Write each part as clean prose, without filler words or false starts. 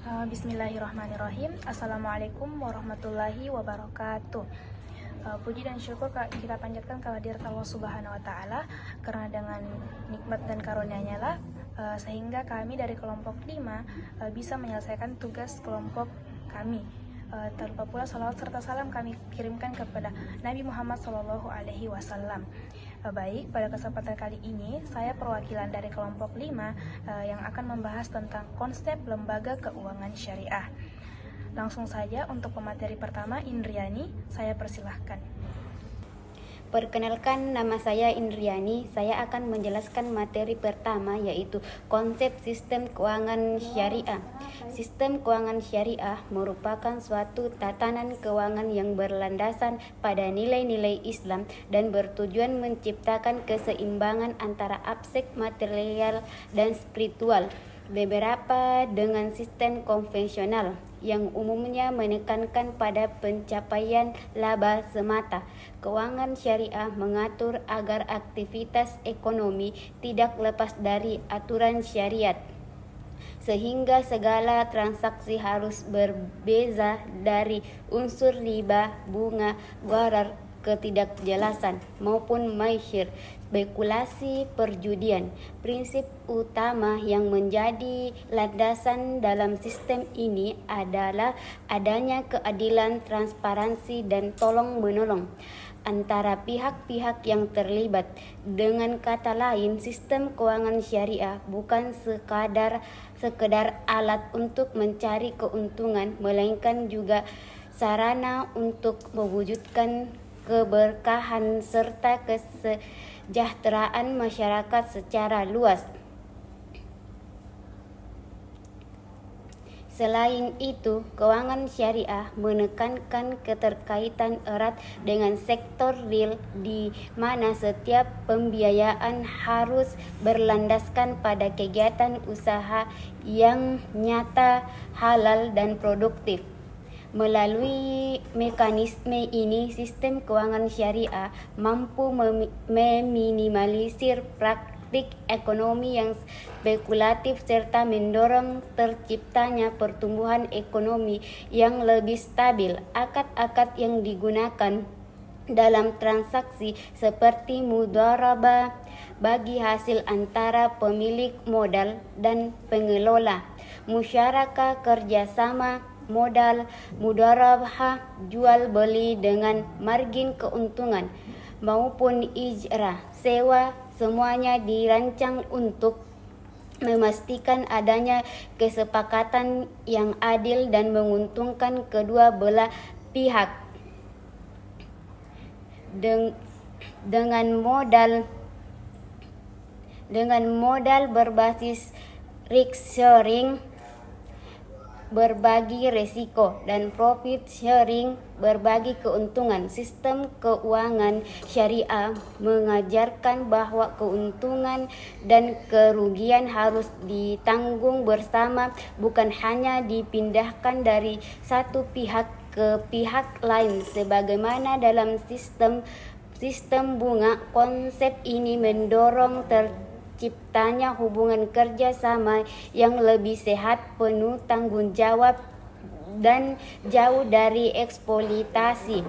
Bismillahirrahmanirrahim. Assalamualaikum warahmatullahi wabarakatuh. Puji dan syukur kita panjatkan kehadirat Allah Subhanahu wa Ta'ala, karena dengan nikmat dan karunia-Nya lah sehingga kami dari kelompok 5 bisa menyelesaikan tugas kelompok kami. Tak lupa pula salawat serta salam kami kirimkan kepada Nabi Muhammad SAW. Baik, pada kesempatan kali ini saya perwakilan dari kelompok 5 yang akan membahas tentang konsep lembaga keuangan syariah. Langsung saja untuk pemateri pertama, Indriani, saya persilahkan. Perkenalkan, nama saya Indriani. Saya akan menjelaskan materi pertama, yaitu konsep sistem keuangan syariah. Sistem keuangan syariah merupakan suatu tatanan keuangan yang berlandasan pada nilai-nilai Islam dan bertujuan menciptakan keseimbangan antara aspek material dan spiritual. Beberapa dengan sistem konvensional yang umumnya menekankan pada pencapaian laba semata. Keuangan syariah mengatur agar aktivitas ekonomi tidak lepas dari aturan syariat, sehingga segala transaksi harus berbeza dari unsur riba, bunga, gharar, ketidakjelasan maupun maisir, spekulasi, perjudian. Prinsip utama yang menjadi landasan dalam sistem ini adalah adanya keadilan, transparansi, dan tolong-menolong antara pihak-pihak yang terlibat. Dengan kata lain, sistem keuangan syariah bukan sekedar alat untuk mencari keuntungan, melainkan juga sarana untuk mewujudkan keberkahan serta kesejahteraan masyarakat secara luas. Selain itu, keuangan syariah menekankan keterkaitan erat dengan sektor real, di mana setiap pembiayaan harus berlandaskan pada kegiatan usaha yang nyata, halal, dan produktif. Melalui mekanisme ini, sistem keuangan syariah mampu meminimalisir praktik ekonomi yang spekulatif serta mendorong terciptanya pertumbuhan ekonomi yang lebih stabil. Akad-akad yang digunakan dalam transaksi seperti mudharabah bagi hasil antara pemilik modal dan pengelola, musyarakah kerjasama modal, mudharabah jual beli dengan margin keuntungan, maupun ijrah sewa, semuanya dirancang untuk memastikan adanya kesepakatan yang adil dan menguntungkan kedua belah pihak. Dengan modal berbasis risk sharing, berbagi resiko, dan profit sharing, berbagi keuntungan. Sistem keuangan syariah mengajarkan bahwa keuntungan dan kerugian harus ditanggung bersama, bukan hanya dipindahkan dari satu pihak ke pihak lain sebagaimana dalam sistem bunga. Konsep ini mendorong terciptanya hubungan kerjasama yang lebih sehat, penuh tanggung jawab, dan jauh dari eksploitasi.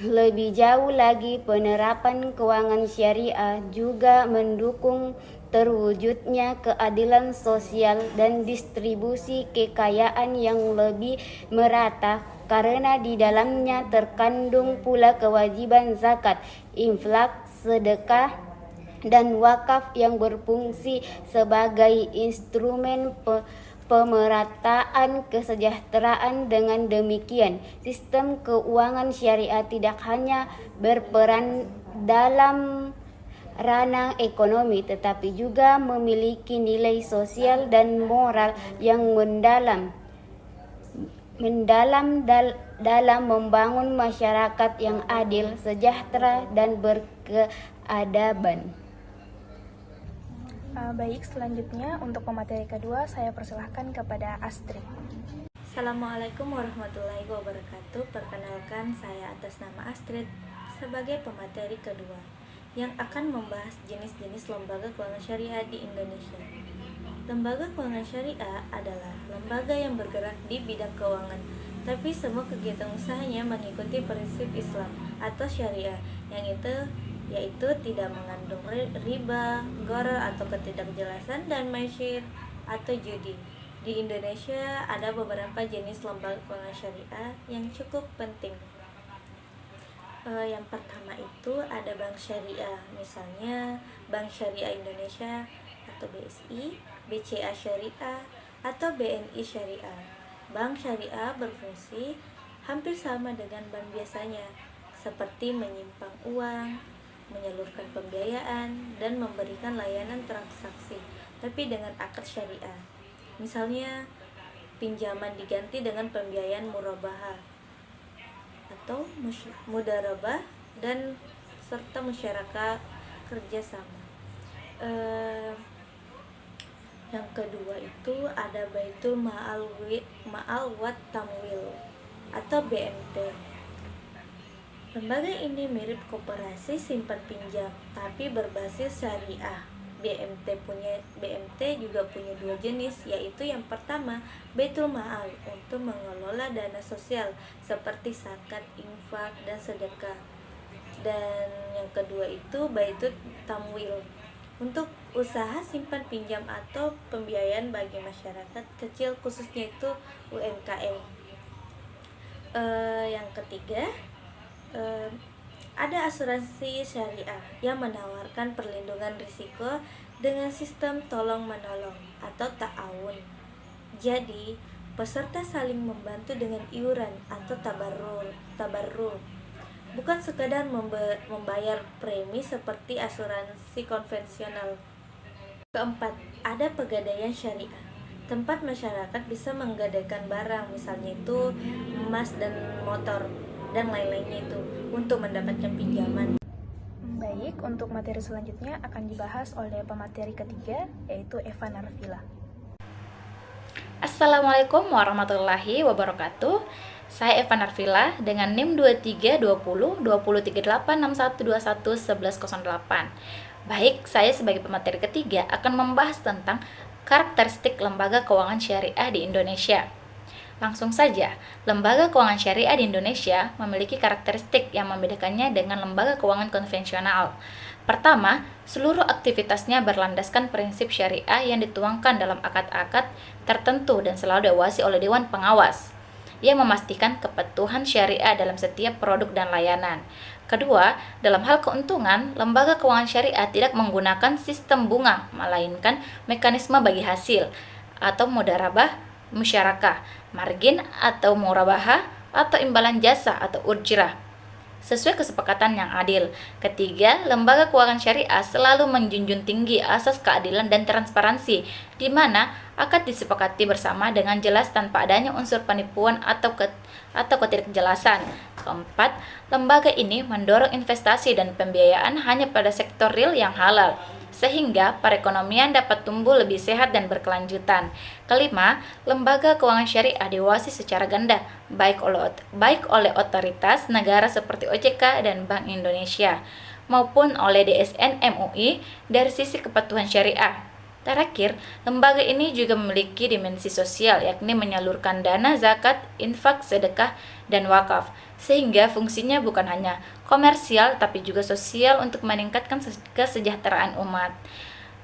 Lebih jauh lagi, penerapan keuangan syariah juga mendukung terwujudnya keadilan sosial dan distribusi kekayaan yang lebih merata, karena di dalamnya terkandung pula kewajiban zakat, infak, sedekah, dan wakaf yang berfungsi sebagai instrumen pemerataan kesejahteraan. Dengan demikian, sistem keuangan syariah tidak hanya berperan dalam ranah ekonomi, tetapi juga memiliki nilai sosial dan moral yang mendalam dalam membangun masyarakat yang adil, sejahtera, dan berkeadaban. Baik, selanjutnya untuk pemateri kedua saya persilahkan kepada Astrid. Assalamualaikum warahmatullahi wabarakatuh. Perkenalkan, saya atas nama Astrid sebagai pemateri kedua yang akan membahas jenis-jenis lembaga keuangan syariah di Indonesia. Lembaga keuangan syariah adalah lembaga yang bergerak di bidang keuangan, tapi semua kegiatan usahanya mengikuti prinsip Islam atau syariah, yaitu tidak mengandung riba, gharar atau ketidakjelasan, dan maisir atau judi. Di Indonesia ada beberapa jenis lembaga keuangan syariah yang cukup penting. Yang pertama itu ada bank syariah, misalnya Bank Syariah Indonesia atau BSI, BCA Syariah atau BNI Syariah. Bank syariah berfungsi hampir sama dengan bank biasanya, seperti menyimpan uang, menyalurkan pembiayaan, dan memberikan layanan transaksi, tapi dengan akad syariah. Misalnya, pinjaman diganti dengan pembiayaan murabahah atau mudarabah dan serta musyarakah kerjasama. Yang kedua itu ada Baitul Ma'al wat Tamwil atau BMT. Lembaga ini mirip koperasi simpan pinjam tapi berbasis syariah. BMT juga punya dua jenis, yaitu yang pertama Baitul Ma'al untuk mengelola dana sosial seperti zakat, infak, dan sedekah. Dan yang kedua itu Baitul Tamwil untuk usaha simpan pinjam atau pembiayaan bagi masyarakat kecil, khususnya itu UMKM. Yang ketiga ada asuransi syariah yang menawarkan perlindungan risiko dengan sistem tolong-menolong atau ta'awun. Jadi, peserta saling membantu dengan iuran atau tabarrur. Bukan sekadar membayar premi seperti asuransi konvensional. Keempat, ada pegadaian syariah. Tempat masyarakat bisa menggadaikan barang, misalnya itu emas dan motor dan lain-lainnya itu untuk mendapatkan pinjaman. Baik, untuk materi selanjutnya akan dibahas oleh pemateri ketiga, yaitu Eva Narfila. Assalamualaikum warahmatullahi wabarakatuh. Saya Eva Narfila dengan NIM 2320 20386121108. Baik, saya sebagai pemateri ketiga akan membahas tentang karakteristik lembaga keuangan syariah di Indonesia. Langsung saja, lembaga keuangan syariah di Indonesia memiliki karakteristik yang membedakannya dengan lembaga keuangan konvensional. Pertama, seluruh aktivitasnya berlandaskan prinsip syariah yang dituangkan dalam akad-akad tertentu dan selalu diawasi oleh Dewan Pengawas yang memastikan kepatuhan syariah dalam setiap produk dan layanan. Kedua, dalam hal keuntungan, lembaga keuangan syariah tidak menggunakan sistem bunga, melainkan mekanisme bagi hasil atau mudarabah musyarakah, margin atau murabahah, atau imbalan jasa atau ujrah sesuai kesepakatan yang adil. Ketiga, lembaga keuangan syariah selalu menjunjung tinggi asas keadilan dan transparansi, di mana akad disepakati bersama dengan jelas tanpa adanya unsur penipuan atau ketidakjelasan. Keempat, lembaga ini mendorong investasi dan pembiayaan hanya pada sektor real yang halal, sehingga perekonomian dapat tumbuh lebih sehat dan berkelanjutan. Kelima, lembaga keuangan syariah diawasi secara ganda, baik oleh otoritas negara seperti OJK dan Bank Indonesia, maupun oleh DSN MUI dari sisi kepatuhan syariah. Terakhir, lembaga ini juga memiliki dimensi sosial, yakni menyalurkan dana zakat, infak, sedekah, dan wakaf, sehingga fungsinya bukan hanya komersial tapi juga sosial untuk meningkatkan kesejahteraan umat.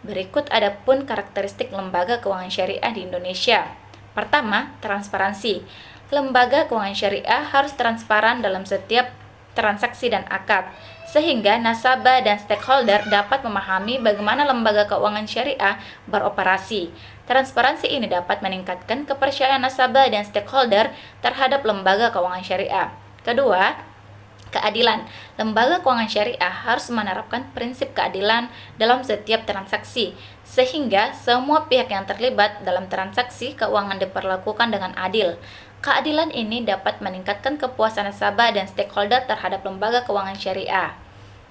Berikut adapun karakteristik lembaga keuangan syariah di Indonesia. Pertama, transparansi. Lembaga keuangan syariah harus transparan dalam setiap transaksi dan akad, sehingga nasabah dan stakeholder dapat memahami bagaimana lembaga keuangan syariah beroperasi. Transparansi ini dapat meningkatkan kepercayaan nasabah dan stakeholder terhadap lembaga keuangan syariah. Kedua, keadilan. Lembaga keuangan syariah harus menerapkan prinsip keadilan dalam setiap transaksi, sehingga semua pihak yang terlibat dalam transaksi keuangan diperlakukan dengan adil. Keadilan ini dapat meningkatkan kepuasan nasabah dan stakeholder terhadap lembaga keuangan syariah.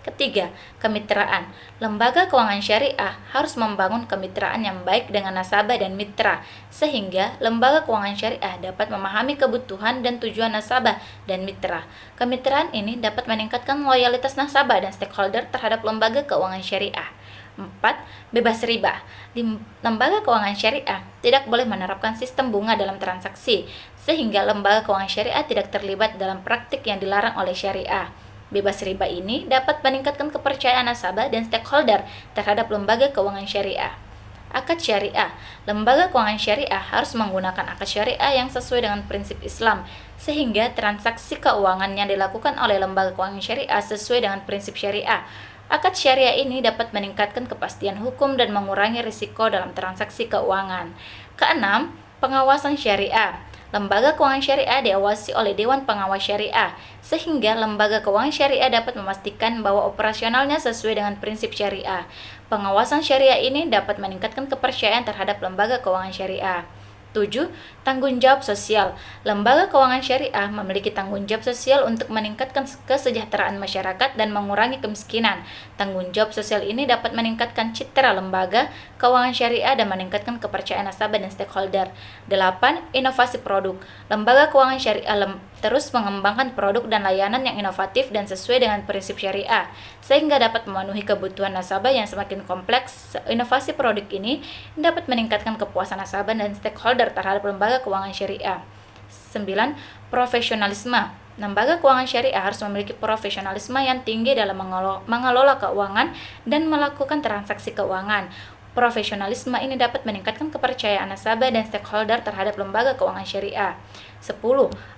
Ketiga, kemitraan. Lembaga keuangan syariah harus membangun kemitraan yang baik dengan nasabah dan mitra, sehingga lembaga keuangan syariah dapat memahami kebutuhan dan tujuan nasabah dan mitra. Kemitraan ini dapat meningkatkan loyalitas nasabah dan stakeholder terhadap lembaga keuangan syariah. 4. Bebas riba. Lembaga keuangan syariah tidak boleh menerapkan sistem bunga dalam transaksi, sehingga lembaga keuangan syariah tidak terlibat dalam praktik yang dilarang oleh syariah. Bebas riba ini dapat meningkatkan kepercayaan nasabah dan stakeholder terhadap lembaga keuangan syariah. Akad syariah. Lembaga keuangan syariah harus menggunakan akad syariah yang sesuai dengan prinsip Islam, sehingga transaksi keuangan yang dilakukan oleh lembaga keuangan syariah sesuai dengan prinsip syariah. Akad syariah ini dapat meningkatkan kepastian hukum dan mengurangi risiko dalam transaksi keuangan. Keenam, pengawasan syariah. Lembaga keuangan syariah diawasi oleh Dewan Pengawas Syariah, sehingga lembaga keuangan syariah dapat memastikan bahwa operasionalnya sesuai dengan prinsip syariah. Pengawasan syariah ini dapat meningkatkan kepercayaan terhadap lembaga keuangan syariah. 7. Tanggung jawab sosial. Lembaga keuangan syariah memiliki tanggung jawab sosial untuk meningkatkan kesejahteraan masyarakat dan mengurangi kemiskinan. Tanggung jawab sosial ini dapat meningkatkan citra lembaga keuangan syariah dan meningkatkan kepercayaan nasabah dan stakeholder. 8. Inovasi produk. Lembaga keuangan syariah terus mengembangkan produk dan layanan yang inovatif dan sesuai dengan prinsip syariah, sehingga dapat memenuhi kebutuhan nasabah yang semakin kompleks. Inovasi produk ini dapat meningkatkan kepuasan nasabah dan stakeholder terhadap lembaga keuangan syariah. 9. Profesionalisme. Lembaga keuangan syariah harus memiliki profesionalisme yang tinggi dalam mengelola keuangan dan melakukan transaksi keuangan. Profesionalisme ini dapat meningkatkan kepercayaan nasabah dan stakeholder terhadap lembaga keuangan syariah. 10.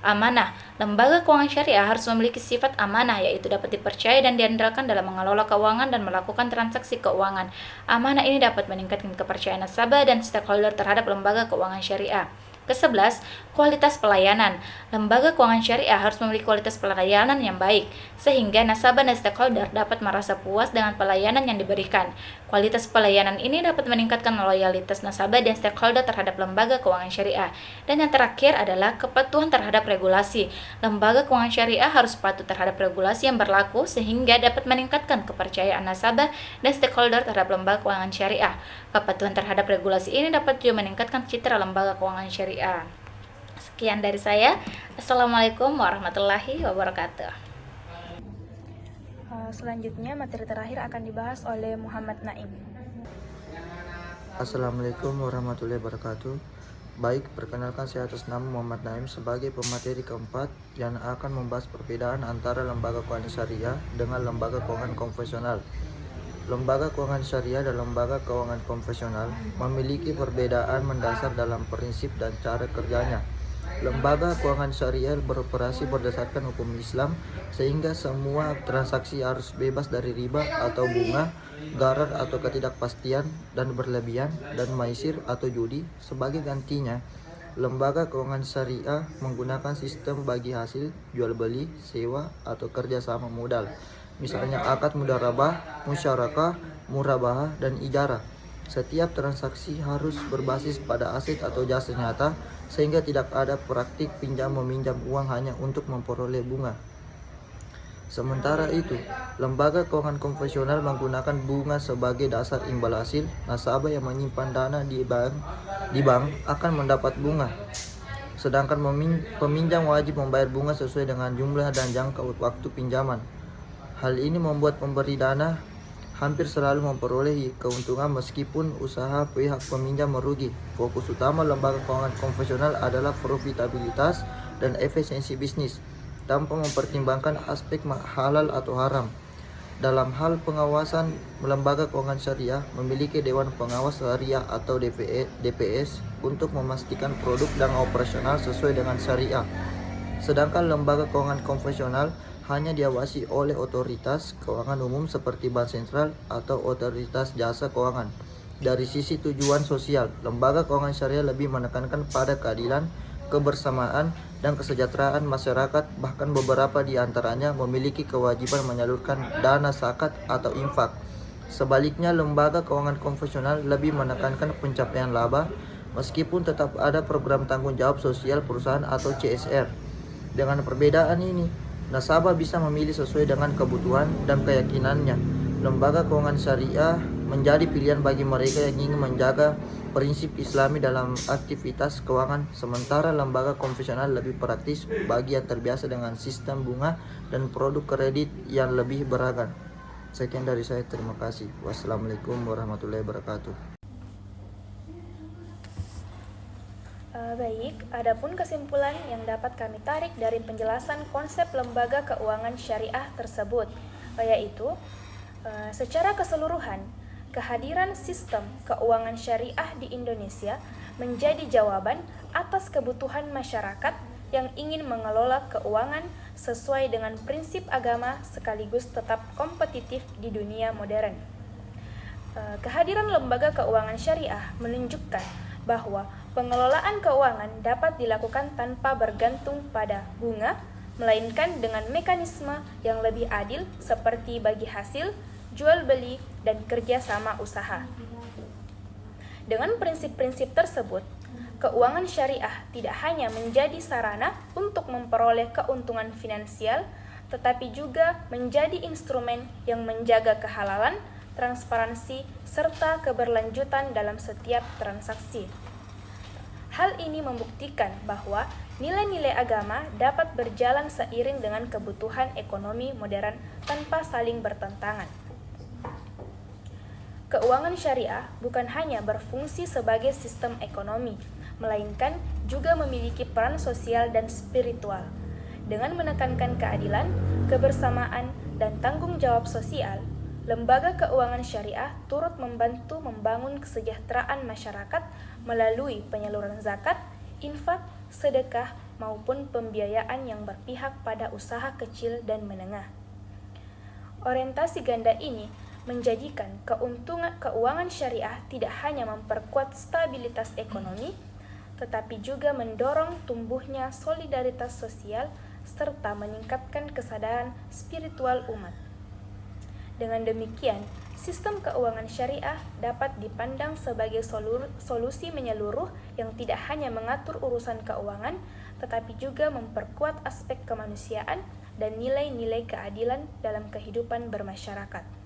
Amanah. Lembaga keuangan syariah harus memiliki sifat amanah, yaitu dapat dipercaya dan diandalkan dalam mengelola keuangan dan melakukan transaksi keuangan. Amanah ini dapat meningkatkan kepercayaan nasabah dan stakeholder terhadap lembaga keuangan syariah. Ke-11, kualitas pelayanan. Lembaga keuangan syariah harus memiliki kualitas pelayanan yang baik, sehingga nasabah dan stakeholder dapat merasa puas dengan pelayanan yang diberikan. Kualitas pelayanan ini dapat meningkatkan loyalitas nasabah dan stakeholder terhadap lembaga keuangan syariah. Dan yang terakhir adalah kepatuhan terhadap regulasi. Lembaga keuangan syariah harus patuh terhadap regulasi yang berlaku, sehingga dapat meningkatkan kepercayaan nasabah dan stakeholder terhadap lembaga keuangan syariah. Kepatuhan terhadap regulasi ini dapat juga meningkatkan citra lembaga keuangan syariah. Sekian dari saya. Assalamualaikum warahmatullahi wabarakatuh. Selanjutnya materi terakhir akan dibahas oleh Muhammad Naim. Assalamualaikum warahmatullahi wabarakatuh. Baik, perkenalkan saya atas nama Muhammad Naim sebagai pemateri keempat yang akan membahas perbedaan antara lembaga keuangan syariah dengan lembaga keuangan konvensional. Lembaga keuangan syariah dan lembaga keuangan konvensional memiliki perbedaan mendasar dalam prinsip dan cara kerjanya. Lembaga keuangan syariah beroperasi berdasarkan hukum Islam, sehingga semua transaksi harus bebas dari riba atau bunga, gharar atau ketidakpastian dan berlebihan, dan maisir atau judi. Sebagai gantinya, lembaga keuangan syariah menggunakan sistem bagi hasil, jual beli, sewa, atau kerjasama modal. Misalnya akad mudharabah, musyarakah, murabahah, dan ijarah. Setiap transaksi harus berbasis pada aset atau jasa nyata, sehingga tidak ada praktik pinjam meminjam uang hanya untuk memperoleh bunga. Sementara itu, lembaga keuangan konvensional menggunakan bunga sebagai dasar imbal hasil. Nasabah yang menyimpan dana di bank akan mendapat bunga. Sedangkan peminjam wajib membayar bunga sesuai dengan jumlah dan jangka waktu pinjaman. Hal ini membuat pemberi dana hampir selalu memperoleh keuntungan meskipun usaha pihak peminjam merugi. Fokus utama lembaga keuangan konvensional adalah profitabilitas dan efisiensi bisnis, tanpa mempertimbangkan aspek halal atau haram. Dalam hal pengawasan, lembaga keuangan syariah memiliki Dewan Pengawas Syariah atau DPS untuk memastikan produk dan operasional sesuai dengan syariah. Sedangkan lembaga keuangan konvensional hanya diawasi oleh otoritas keuangan umum seperti Bank Sentral atau otoritas jasa keuangan. Dari sisi tujuan sosial, lembaga keuangan syariah lebih menekankan pada keadilan, kebersamaan, dan kesejahteraan masyarakat. Bahkan beberapa di antaranya memiliki kewajiban menyalurkan dana zakat atau infak. Sebaliknya, lembaga keuangan konvensional lebih menekankan pencapaian laba, meskipun tetap ada program tanggung jawab sosial perusahaan atau CSR. Dengan perbedaan ini, nasabah bisa memilih sesuai dengan kebutuhan dan keyakinannya. Lembaga keuangan syariah menjadi pilihan bagi mereka yang ingin menjaga prinsip Islami dalam aktivitas keuangan, sementara lembaga konvensional lebih praktis bagi yang terbiasa dengan sistem bunga dan produk kredit yang lebih beragam. Sekian dari saya, terima kasih. Wassalamualaikum warahmatullahi wabarakatuh. Baik, adapun kesimpulan yang dapat kami tarik dari penjelasan konsep lembaga keuangan syariah tersebut, yaitu secara keseluruhan, kehadiran sistem keuangan syariah di Indonesia menjadi jawaban atas kebutuhan masyarakat yang ingin mengelola keuangan sesuai dengan prinsip agama sekaligus tetap kompetitif di dunia modern. Kehadiran lembaga keuangan syariah menunjukkan bahwa pengelolaan keuangan dapat dilakukan tanpa bergantung pada bunga, melainkan dengan mekanisme yang lebih adil seperti bagi hasil, jual beli, dan kerjasama usaha. Dengan prinsip-prinsip tersebut, keuangan syariah tidak hanya menjadi sarana untuk memperoleh keuntungan finansial, tetapi juga menjadi instrumen yang menjaga kehalalan, transparansi, serta keberlanjutan dalam setiap transaksi. Hal ini membuktikan bahwa nilai-nilai agama dapat berjalan seiring dengan kebutuhan ekonomi modern tanpa saling bertentangan. Keuangan syariah bukan hanya berfungsi sebagai sistem ekonomi, melainkan juga memiliki peran sosial dan spiritual. Dengan menekankan keadilan, kebersamaan, dan tanggung jawab sosial, lembaga keuangan syariah turut membantu membangun kesejahteraan masyarakat melalui penyaluran zakat, infak, sedekah, maupun pembiayaan yang berpihak pada usaha kecil dan menengah. Orientasi ganda ini menjadikan keuntungan keuangan syariah tidak hanya memperkuat stabilitas ekonomi, tetapi juga mendorong tumbuhnya solidaritas sosial serta meningkatkan kesadaran spiritual umat. Dengan demikian, sistem keuangan syariah dapat dipandang sebagai solusi menyeluruh yang tidak hanya mengatur urusan keuangan, tetapi juga memperkuat aspek kemanusiaan dan nilai-nilai keadilan dalam kehidupan bermasyarakat.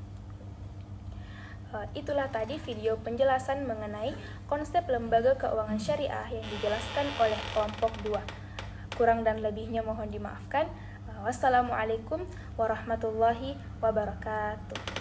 Itulah tadi video penjelasan mengenai konsep lembaga keuangan syariah yang dijelaskan oleh kelompok 2. Kurang dan lebihnya mohon dimaafkan. Wassalamualaikum warahmatullahi wabarakatuh.